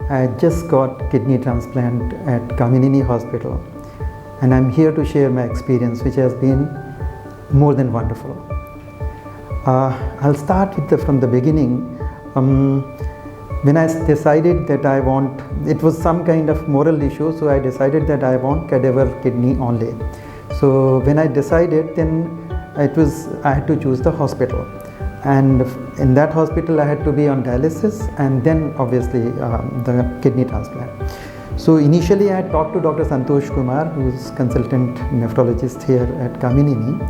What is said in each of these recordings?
I just got kidney transplant at Kaminini Hospital, and I'm here to share my experience, which has been more than wonderful. I'll start from the beginning. When I decided that it was some kind of moral issue, so I decided that I want cadaver kidney only. So when I decided, then I had to choose the hospital, and in that hospital I had to be on dialysis and then obviously the kidney transplant. So initially I had talked to Dr. Santosh Kumar, who is consultant nephrologist here at Kaminini,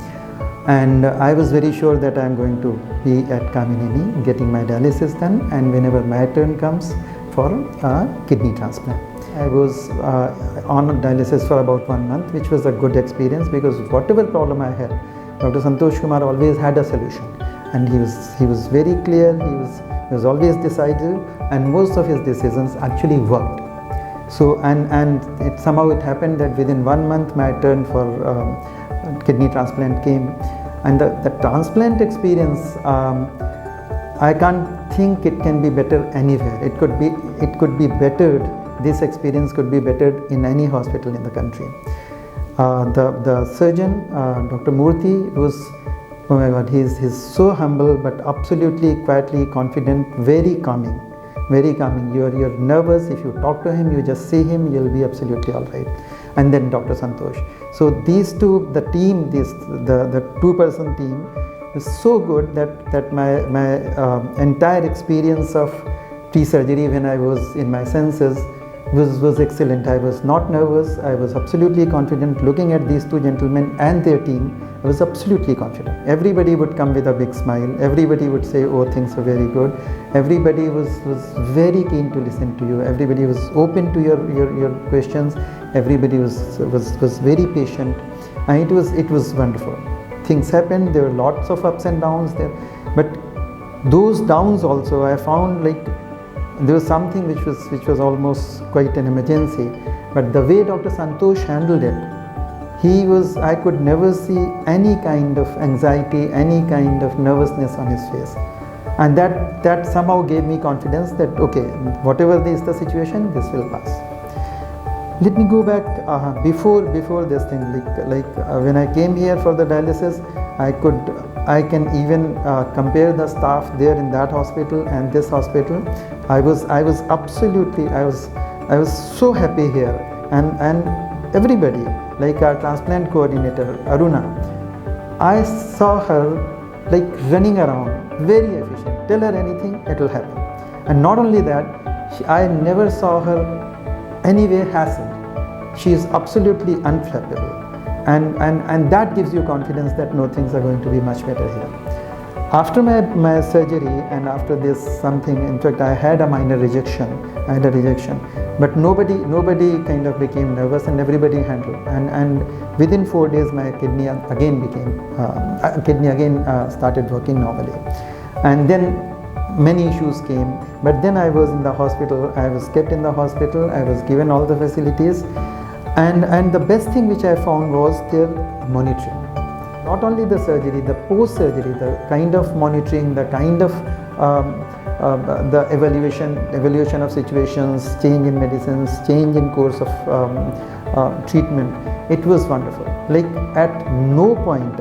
and I was very sure that I am going to be at Kaminini getting my dialysis done, and whenever my turn comes for a kidney transplant. I was on dialysis for about 1 month, which was a good experience because whatever problem I had, Dr. Santosh Kumar always had a solution, and he was very clear. He was always decisive, and most of his decisions actually worked. So and somehow it happened that within 1 month my turn for kidney transplant came, and the transplant experience, I can't think it can be better anywhere. It could be bettered. This experience could be bettered in any hospital in the country. The surgeon, Dr. Murthy, was, oh my God, he's so humble but absolutely quietly confident, very calming, very calming. You're nervous. If you talk to him, you just see him, you'll be absolutely all right. And then Dr. Santosh. So these two, the team, the two-person team is so good that my entire experience of pre-surgery when I was in my senses was excellent. I was not nervous. I was absolutely confident. Looking at these two gentlemen and their team, I was absolutely confident. Everybody would come with a big smile. Everybody would say, "Oh, things are very good." Everybody was very keen to listen to you. Everybody was open to your questions. Everybody was very patient, and it was wonderful. Things happened. There were lots of ups and downs there, but those downs also I found like there was something which was almost quite an emergency, but the way Dr. Santosh handled it, I could never see any kind of anxiety, any kind of nervousness on his face, and that somehow gave me confidence that okay, whatever is the situation, this will pass. Let me go back before this thing, when I came here for the dialysis, I can even compare the staff there in that hospital and this hospital. I was so happy here, and everybody, like our transplant coordinator Aruna, I saw her like running around, very efficient. Tell her anything, it will happen. And not only that, I never saw her anyway hassled. She is absolutely unflappable. And that gives you confidence that no, things are going to be much better here. After my surgery and after this something, in fact I had a minor rejection. But nobody kind of became nervous, and everybody handled. And within 4 days my kidney again started working normally. And then many issues came, but then I was in the hospital. I was kept in the hospital. I was given all the facilities. And the best thing which I found was their monitoring. Not only the surgery, the post-surgery, the kind of monitoring, the kind of the evaluation of situations, change in medicines, change in course of treatment. It was wonderful. Like at no point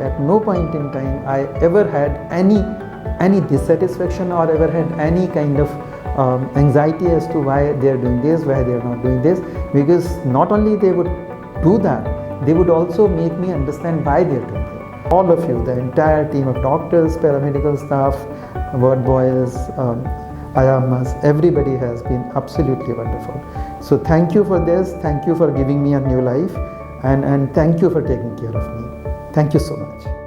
in time I ever had any dissatisfaction or ever had any kind of anxiety as to why they are doing this, why they are not doing this, because not only they would do that, they would also make me understand why they are doing it. All of you, the entire team of doctors, paramedical staff, ward boys, ayamas, everybody has been absolutely wonderful. So thank you for this, thank you for giving me a new life, and thank you for taking care of me. Thank you so much.